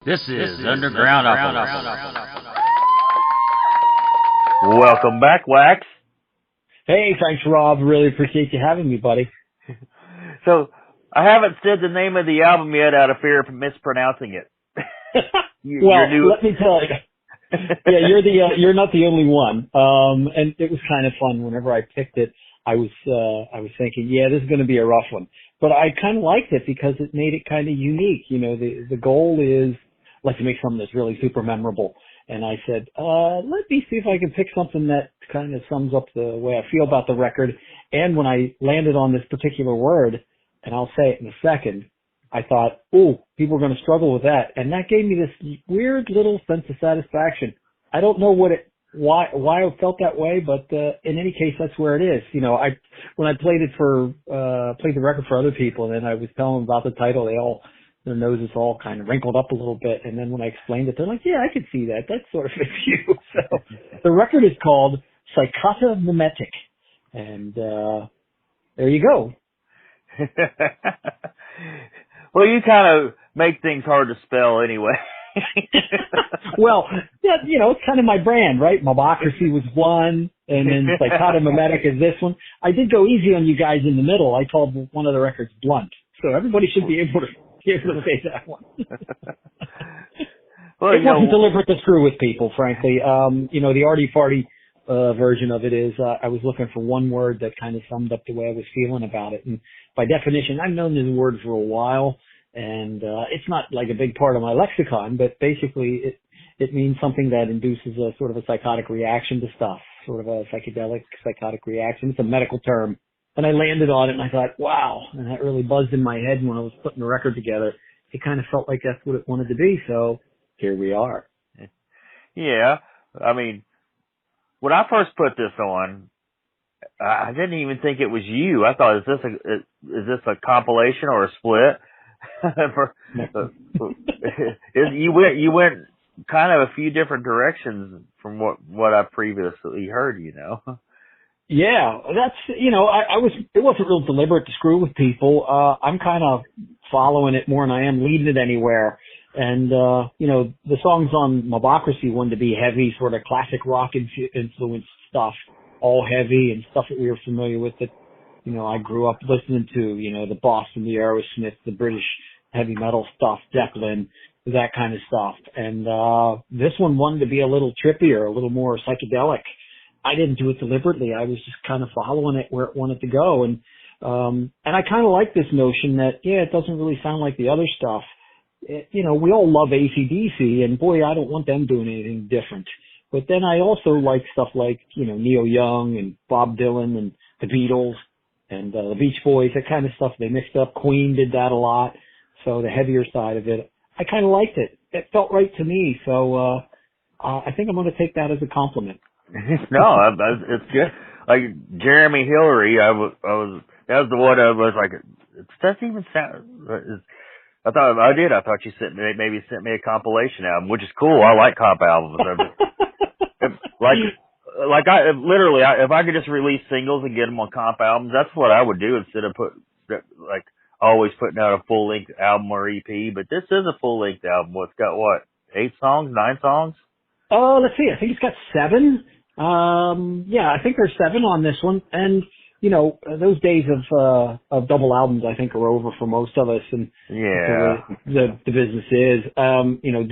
This is Underground Oppenheimer. Welcome back, Wax. Hey, thanks, Rob. Really appreciate you having me, buddy. So, I haven't said the name of the album yet out of fear of mispronouncing it. Let me tell you. Yeah, you're not the only one. And it was kind of fun. Whenever I picked it, I was thinking, yeah, this is going to be a rough one. But I kind of liked it because it made it kind of unique. You know, the goal is like to make something that's really super memorable. And I said, let me see if I can pick something that kind of sums up the way I feel about the record. And when I landed on this particular word, and I'll say it in a second, I thought, oh, people are going to struggle with that. And that gave me this weird little sense of satisfaction. I don't know why I felt that way, but in any case, that's where it is. You know, when I played the record for other people, and then I was telling them about the title, their noses all kind of wrinkled up a little bit. And then when I explained it, they're like, yeah, I could see that. That sort of fits you. So the record is called Psychotomimetic. And there you go. Well, you kind of make things hard to spell anyway. Well, yeah, you know, it's kind of my brand, right? Mobocracy was one, and then Psychotomimetic is this one. I did go easy on you guys in the middle. I called one of the records Blunt. So everybody should be able to say that one. Well, it wasn't deliberate to screw with people, frankly. You know, the arty-farty version of it is I was looking for one word that kind of summed up the way I was feeling about it. And by definition, I've known this word for a while, and it's not like a big part of my lexicon, but basically it means something that induces a sort of a psychotic reaction to stuff, sort of a psychedelic psychotic reaction. It's a medical term. And I landed on it, and I thought, wow, and that really buzzed in my head when I was putting the record together. It kind of felt like that's what it wanted to be, so here we are. Yeah, I mean, when I first put this on, I didn't even think it was you. I thought, is this a compilation or a split? You went kind of a few different directions from what I previously heard, you know. Yeah, that's, you know, it wasn't real deliberate to screw with people. I'm kind of following it more than I am leading it anywhere. And, you know, the songs on Mobocracy wanted to be heavy, sort of classic rock influenced stuff, all heavy and stuff that we were familiar with that, you know, I grew up listening to, you know, the Boston, the Aerosmith, the British heavy metal stuff, Zeppelin, that kind of stuff. And, this one wanted to be a little trippier, a little more psychedelic. I didn't do it deliberately. I was just kind of following it where it wanted to go. And I kind of like this notion that, yeah, it doesn't really sound like the other stuff. You know, we all love AC/DC, and boy, I don't want them doing anything different. But then I also like stuff like, you know, Neil Young and Bob Dylan and the Beatles and the Beach Boys, that kind of stuff they mixed up. Queen did that a lot. So the heavier side of it, I kind of liked it. It felt right to me. So I think I'm going to take that as a compliment. No, it's good. Like Jeremy Hillary, that was the one I was like, it doesn't even sound. I thought you maybe sent me a compilation album, which is cool. I like comp albums. If I could just release singles and get them on comp albums, that's what I would do instead of always putting out a full length album or EP. But this is a full length album. It's got 8 songs, 9 songs? Let's see. I think it's got 7. Yeah, I think there's 7 on this one. And, you know, those days of double albums, I think, are over for most of us. And yeah, the business is, you know,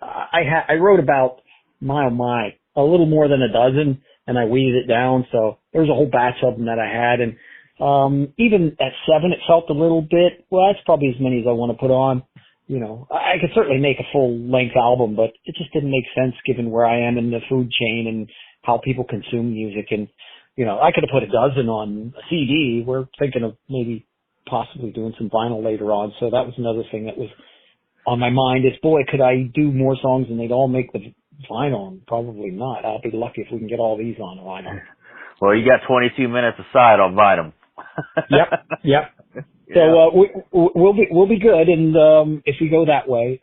I wrote about a little more than a dozen, and I weeded it down. So there was a whole batch of them that I had. And, even at 7, it felt a little bit, well, that's probably as many as I want to put on. You know, I could certainly make a full-length album, but it just didn't make sense given where I am in the food chain and how people consume music. And, you know, I could have put a dozen on a CD. We're thinking of maybe possibly doing some vinyl later on. So that was another thing that was on my mind is, boy, could I do more songs and they'd all make the vinyl? Probably not. I'll be lucky if we can get all these on vinyl. Well, you got 22 minutes aside on vinyl. Yep. So we'll be good, and if we go that way.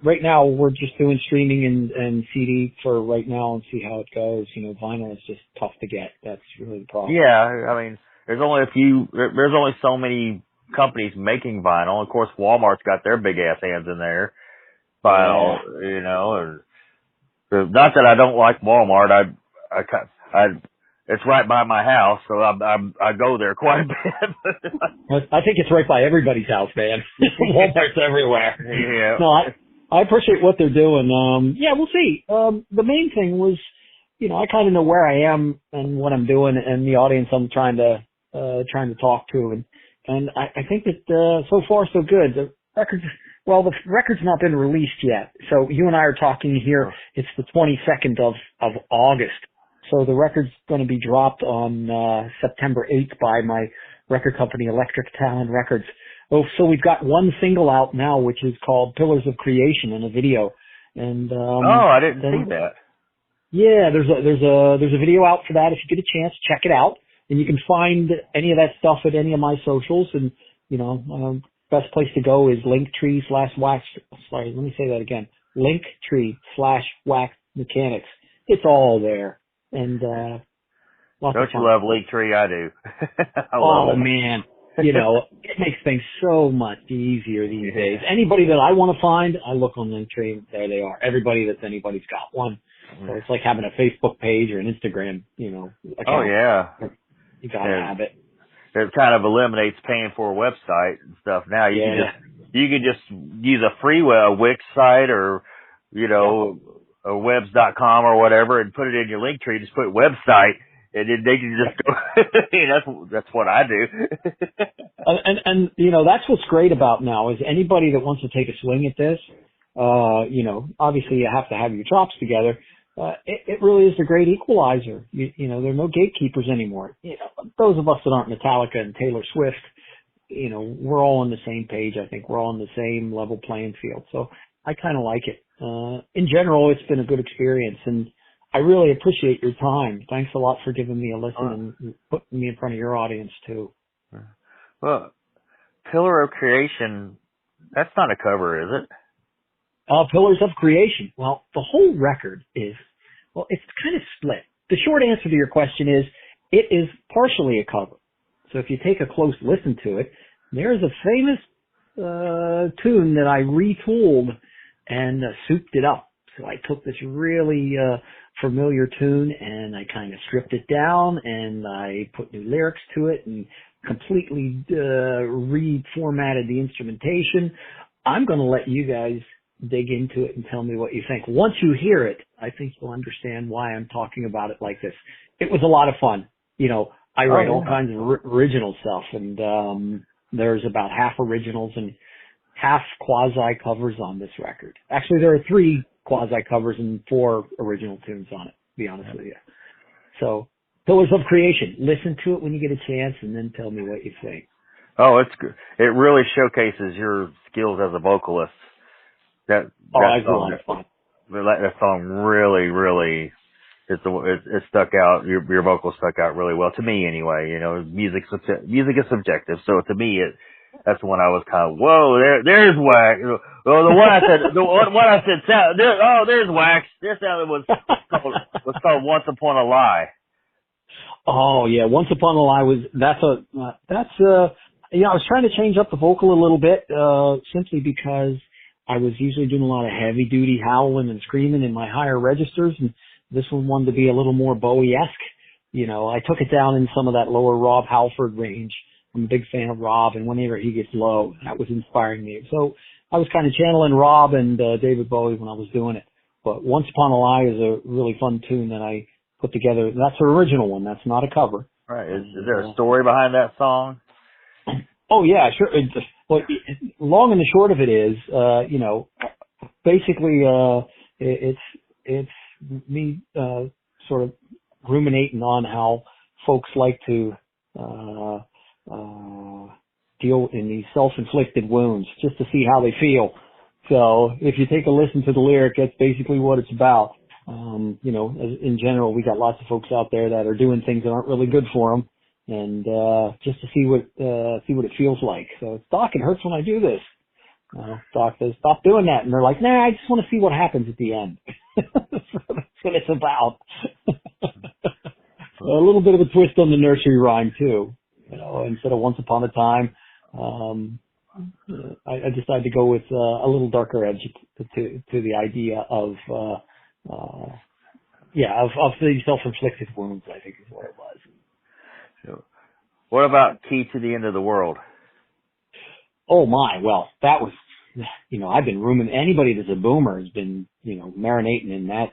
Right now we're just doing streaming and CD for right now and see how it goes. You know, vinyl is just tough to get. That's really the problem. Yeah, I mean, there's only so many companies making vinyl. Of course, Wal-Mart's got their big ass hands in there. file, you know. And not that I don't like Walmart. I it's right by my house, so I go there quite a bit. I think it's right by everybody's house, man. Walmart's everywhere. Yeah. No, I appreciate what they're doing. Yeah, we'll see. The main thing was, you know, I kind of know where I am and what I'm doing and the audience I'm trying to talk to. And I think that, so far so good. The record's not been released yet. So you and I are talking here. It's the 22nd of August. So the record's going to be dropped on, September 8th by my record company, Electric Talon Records. Oh, so we've got one single out now, which is called Pillars of Creation, and a video. And, I didn't see that. Yeah, there's a video out for that. If you get a chance, check it out. And you can find any of that stuff at any of my socials. And, you know, best place to go is Linktree/wax. Sorry, let me say that again. Linktree/wax Mekanix. It's all there. And, lots Don't of fun. you love Linktree? I do. I oh, love it. man. You know, it makes things so much easier these days. Anybody that I want to find, I look on Linktree. There they are. Anybody's got one. So it's like having a Facebook page or an Instagram, you know, account. Oh, yeah. You gotta have it. It kind of eliminates paying for a website and stuff. Now you can just use a free Wix site or, you know, or webs.com or whatever and put it in your Linktree. Just put website and then they can just go. That's what I do. and you know, that's what's great about now is anybody that wants to take a swing at this, you know, obviously you have to have your chops together. It really is a great equalizer. You know, there are no gatekeepers anymore. You know, those of us that aren't Metallica and Taylor Swift, you know, we're all on the same page. I think we're all on the same level playing field. So I kind of like it. In general, it's been a good experience, and I really appreciate your time. Thanks a lot for giving me a listen and putting me in front of your audience too. Well, Pillar of Creation, that's not a cover, is it? Pillars of Creation. Well, the whole record is, well, it's kind of split. The short answer to your question is, it is partially a cover. So if you take a close listen to it, there's a famous tune that I retooled and souped it up. So I took this really familiar tune and I kind of stripped it down and I put new lyrics to it and completely reformatted the instrumentation. I'm going to let you guys dig into it and tell me what you think. Once you hear it, I think you'll understand why I'm talking about it like this. It was a lot of fun. You know, I write all kinds of original stuff, and there's about half originals and half quasi covers on this record. Actually, there are 3 quasi covers and 4 original tunes on it, to be honest with you. So, Pillars of Creation. Listen to it when you get a chance, and then tell me what you think. Oh, it's good. It really showcases your skills as a vocalist. That song really it stuck out. Your vocals stuck out really well to me anyway. You know, music is subjective, so to me that's the one I was kind of there's Wax. Well, the one I said there's Wax. This was called Once Upon a Lie. Oh yeah, Once Upon a Lie that's you know, I was trying to change up the vocal a little bit simply because I was usually doing a lot of heavy duty howling and screaming in my higher registers, and this one wanted to be a little more Bowie-esque. You know, I took it down in some of that lower Rob Halford range. I'm a big fan of Rob, and whenever he gets low, that was inspiring me. So I was kind of channeling Rob and David Bowie when I was doing it. But Once Upon a Lie is a really fun tune that I put together. That's an original one. That's not a cover. Right. Is there a story behind that song? Oh yeah, sure. Well, long and the short of it is, you know, basically, it's me, sort of ruminating on how folks like to, deal in these self-inflicted wounds just to see how they feel. So if you take a listen to the lyric, that's basically what it's about. You know, in general, we got lots of folks out there that are doing things that aren't really good for them. And, just to see what it feels like. So, Doc, it hurts when I do this. Doc says, stop doing that. And they're like, nah, I just want to see what happens at the end. So that's what it's about. A little bit of a twist on the nursery rhyme too. You know, instead of Once Upon a Time, I decided to go with a little darker edge to the idea of the self-inflicted wounds, I think is what it was. So, what about Key to the End of the World? Oh my, well, that was, I've been anybody that's a boomer has been, marinating in that,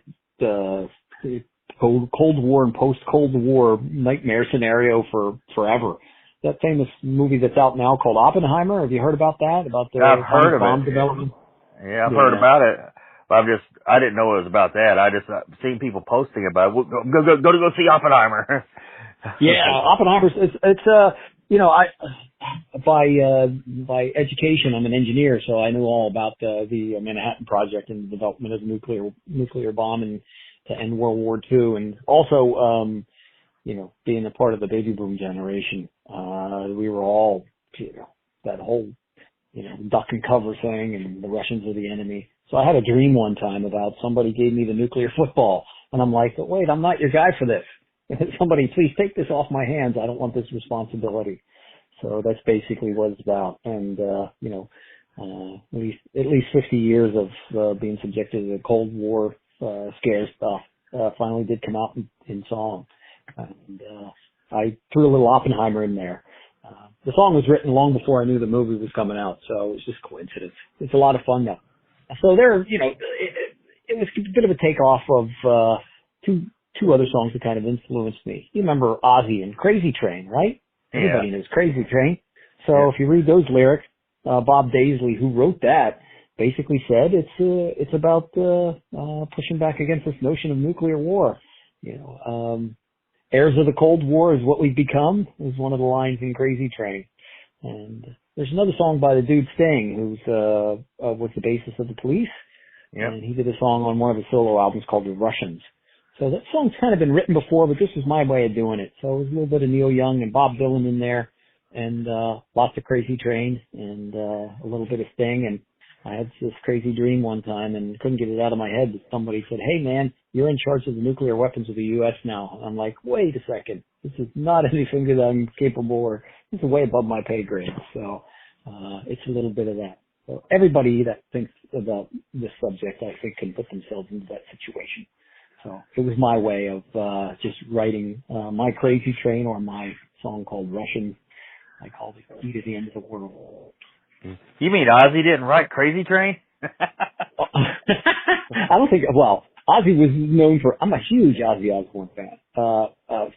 Cold War and post-Cold War nightmare scenario for forever. That famous movie that's out now called Oppenheimer. Have you heard about that? About the I've heard of bomb it. development? Yeah, I've heard about it. But I didn't know it was about that. I just seen people posting about it. Go see Oppenheimer. Yeah, Oppenheimer's, by education, I'm an engineer, so I knew all about the Manhattan Project and the development of the nuclear bomb and to end World War II, and also, being a part of the baby boom generation, we were all, that whole, duck and cover thing, and the Russians are the enemy. So I had a dream one time about somebody gave me the nuclear football, and I'm like, wait, I'm not your guy for this. Somebody, please take this off my hands. I don't want this responsibility. So that's basically what it's about. And, at least 50 years of being subjected to the Cold War scare stuff finally did come out in song. And I threw a little Oppenheimer in there. The song was written long before I knew the movie was coming out, so it was just coincidence. It's a lot of fun, though. So there, it was a bit of a takeoff of two other songs that kind of influenced me. You remember Ozzy and Crazy Train, right? Yeah. Everybody knows Crazy Train. So if you read those lyrics, Bob Daisley, who wrote that, basically said it's about pushing back against this notion of nuclear war. Heirs of the Cold War is what we've become is one of the lines in Crazy Train. And there's another song by the dude Sting, who's was the bassist of the Police. Yep. And he did a song on one of his solo albums called The Russians. So that song's kind of been written before, but this was my way of doing it. So it was a little bit of Neil Young and Bob Dylan in there, and lots of Crazy Train, and a little bit of Sting. And I had this crazy dream one time and couldn't get it out of my head that somebody said, hey man, you're in charge of the nuclear weapons of the U.S. now. And I'm like, wait a second. This is not anything that I'm capable, or this is way above my pay grade. So it's a little bit of that. So everybody that thinks about this subject, I think, can put themselves into that situation. So it was my way of just writing my Crazy Train, or my song called Russian. I called it Key to the End of the World. You mean Ozzy didn't write Crazy Train? I don't think, well, Ozzy was known for, I'm a huge Ozzy Osbourne fan.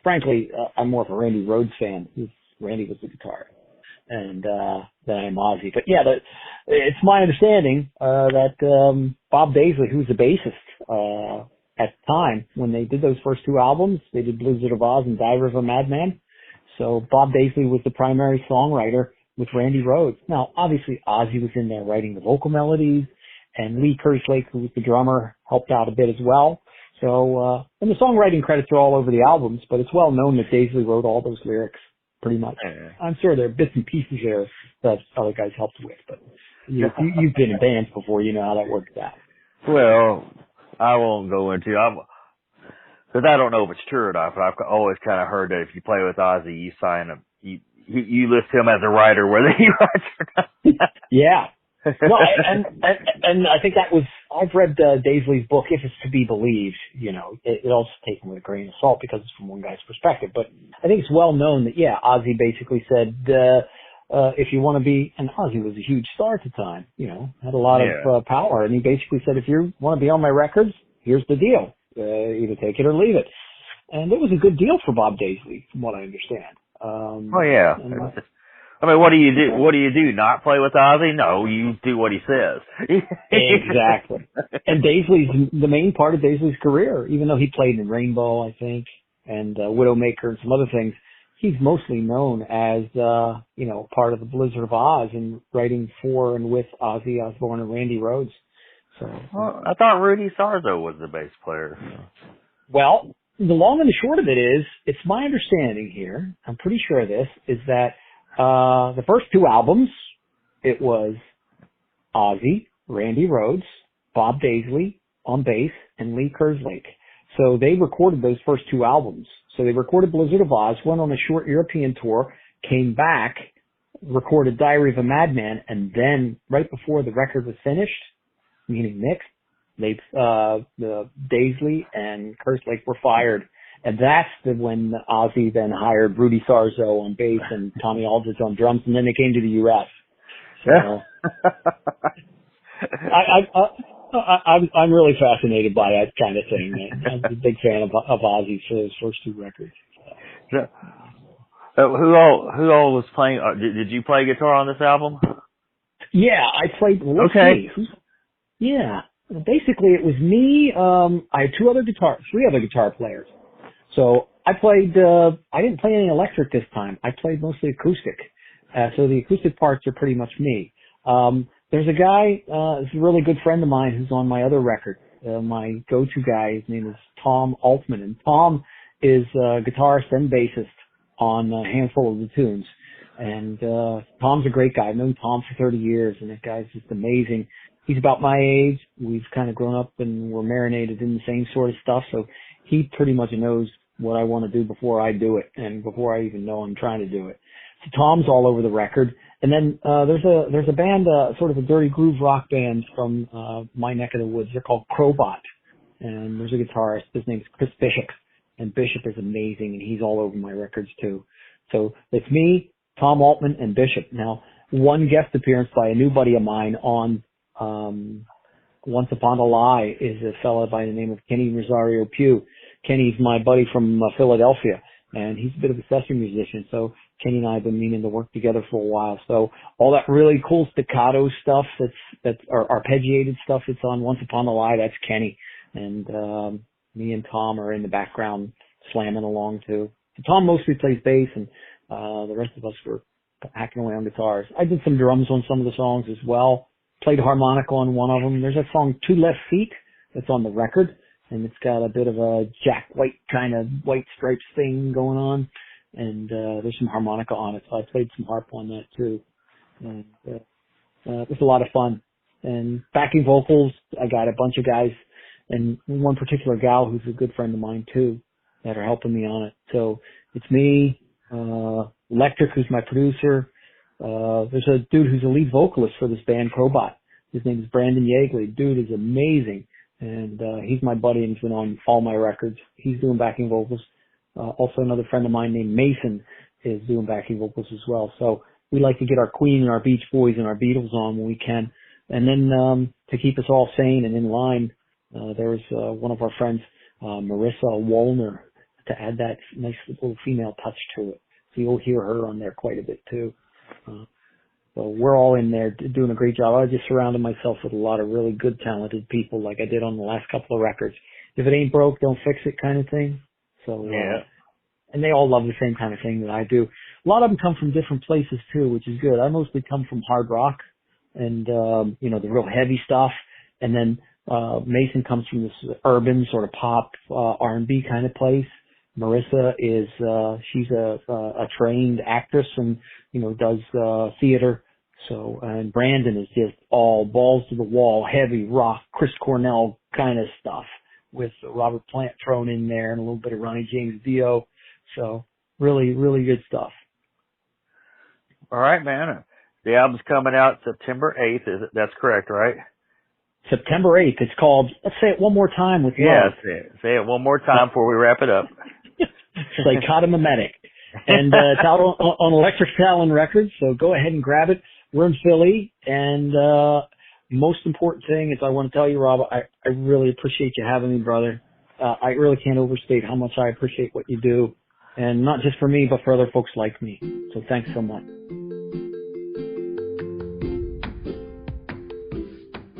Frankly, I'm more of a Randy Rhoads fan. Randy was the guitarist. And than I am Ozzy. But yeah, it's my understanding that Bob Daisley, who's the bassist at the time, when they did those first two albums, they did Blizzard of Oz and Diver of a Madman. So Bob Daisley was the primary songwriter with Randy Rhoads. Now, obviously, Ozzy was in there writing the vocal melodies, and Lee Kerslake, who was the drummer, helped out a bit as well. So, and the songwriting credits are all over the albums, but it's well known that Daisley wrote all those lyrics, pretty much. I'm sure there are bits and pieces there that other guys helped with, but you've been in bands before, you know how that works out. Well, I won't go into because I don't know if it's true or not, but I've always kind of heard that if you play with Ozzy, you sign him, you list him as a writer, whether he writes or not. Yeah. No, and I think that was, I've read Daisley's book, If It's to Be Believed, it also taken with a grain of salt because it's from one guy's perspective, but I think it's well known that, Ozzy basically said, if you want to be, and Ozzy was a huge star at the time, had a lot of power, and he basically said, if you want to be on my records, here's the deal, either take it or leave it. And it was a good deal for Bob Daisley, from what I understand. I mean, what do you do? What do you do? Not play with Ozzy? No, you do what he says. Exactly. And Daisley's the main part of Daisley's career, even though he played in Rainbow, I think, and Widowmaker and some other things. He's mostly known as, part of the Blizzard of Oz and writing for and with Ozzy Osbourne and Randy Rhoads. So, well, I thought Rudy Sarzo was the bass player. Well, the long and the short of it is, it's my understanding here, I'm pretty sure of this, is that the first two albums, it was Ozzy, Randy Rhoads, Bob Daisley on bass, and Lee Kerslake. So they recorded those first two albums. So they recorded Blizzard of Oz, went on a short European tour, came back recorded Diary of a Madman, and then right before the record was finished, meaning mixed, the Daisley and Kerslake were fired. And that's when Ozzy then hired Rudy Sarzo on bass and Tommy Aldridge on drums, and then they came to the U.S. So I'm really fascinated by that kind of thing. I'm a big fan of Ozzy for his first two records. So, who all was playing? Did you play guitar on this album? Yeah, I played. Okay. Yeah, basically it was me. I had three other guitar players. So I played. I didn't play any electric this time. I played mostly acoustic. So the acoustic parts are pretty much me. There's a guy, he's a really good friend of mine who's on my other record. My go-to guy, his name is Tom Altman, and Tom is guitarist and bassist on a handful of the tunes. And Tom's a great guy. I've known Tom for 30 years, and that guy's just amazing. He's about my age. We've kind of grown up and we're marinated in the same sort of stuff, so he pretty much knows what I want to do before I do it, and before I even know I'm trying to do it. So Tom's all over the record. And then there's a band, sort of a dirty groove rock band from my neck of the woods. They're called Crowbot, and there's a guitarist. His name's Chris Bishop, and Bishop is amazing, and he's all over my records too. So it's me, Tom Altman, and Bishop. Now, one guest appearance by a new buddy of mine on Once Upon a Lie is a fella by the name of Kenny Rosario Pugh. Kenny's my buddy from Philadelphia, and he's a bit of a session musician, so Kenny and I have been meaning to work together for a while. So all that really cool staccato stuff or arpeggiated stuff that's on Once Upon a Lie, that's Kenny. And me and Tom are in the background slamming along too. So Tom mostly plays bass, and the rest of us were hacking away on guitars. I did some drums on some of the songs as well. Played harmonica on one of them. There's that song Two Left Feet that's on the record, and it's got a bit of a Jack White kind of White Stripes thing going on. And there's some harmonica on it, so I played some harp on that too. And it was a lot of fun. And backing vocals, I got a bunch of guys, and one particular gal who's a good friend of mine too, that are helping me on it. So it's me, Electric, who's my producer. There's a dude who's a lead vocalist for this band, Crowbot. His name is Brandon Yeagley. Dude is amazing, and he's my buddy, and he's been on all my records. He's doing backing vocals. Also another friend of mine named Mason is doing backing vocals as well. So we like to get our Queen and our Beach Boys and our Beatles on when we can. And then to keep us all sane and in line, there's one of our friends, Marissa Wollner, to add that nice little female touch to it. So you'll hear her on there quite a bit too. So we're all in there doing a great job. I just surrounded myself with a lot of really good, talented people like I did on the last couple of records. If it ain't broke, don't fix it kind of thing. So, and they all love the same kind of thing that I do. A lot of them come from different places too, which is good. I mostly come from hard rock and, the real heavy stuff. And then, Mason comes from this urban sort of pop, R&B kind of place. Marissa is, she's a trained actress and, does, theater. So, and Brandon is just all balls to the wall, heavy rock, Chris Cornell kind of stuff, with Robert Plant thrown in there and a little bit of Ronnie James Dio. So really, really good stuff. All right, man. The album's coming out September 8th. That's correct, right? September 8th. It's called, let's say it one more time with love. Yeah, say it one more time before we wrap it up. Psychotomimetic. And it's out on Electric Talon Records, so go ahead and grab it. We're in Philly, and most important thing is I want to tell you, Rob, I really appreciate you having me, brother. I really can't overstate how much I appreciate what you do, and not just for me, but for other folks like me. So thanks so much.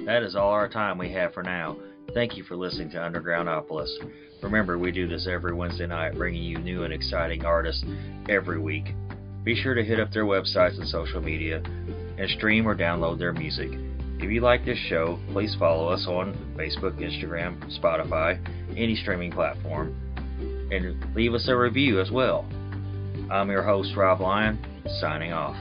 That is all our time we have for now. Thank you for listening to Undergroundopolis. Remember, we do this every Wednesday night, bringing you new and exciting artists every week. Be sure to hit up their websites and social media and stream or download their music. If you like this show, please follow us on Facebook, Instagram, Spotify, any streaming platform, and leave us a review as well. I'm your host, Rob Lyon, signing off.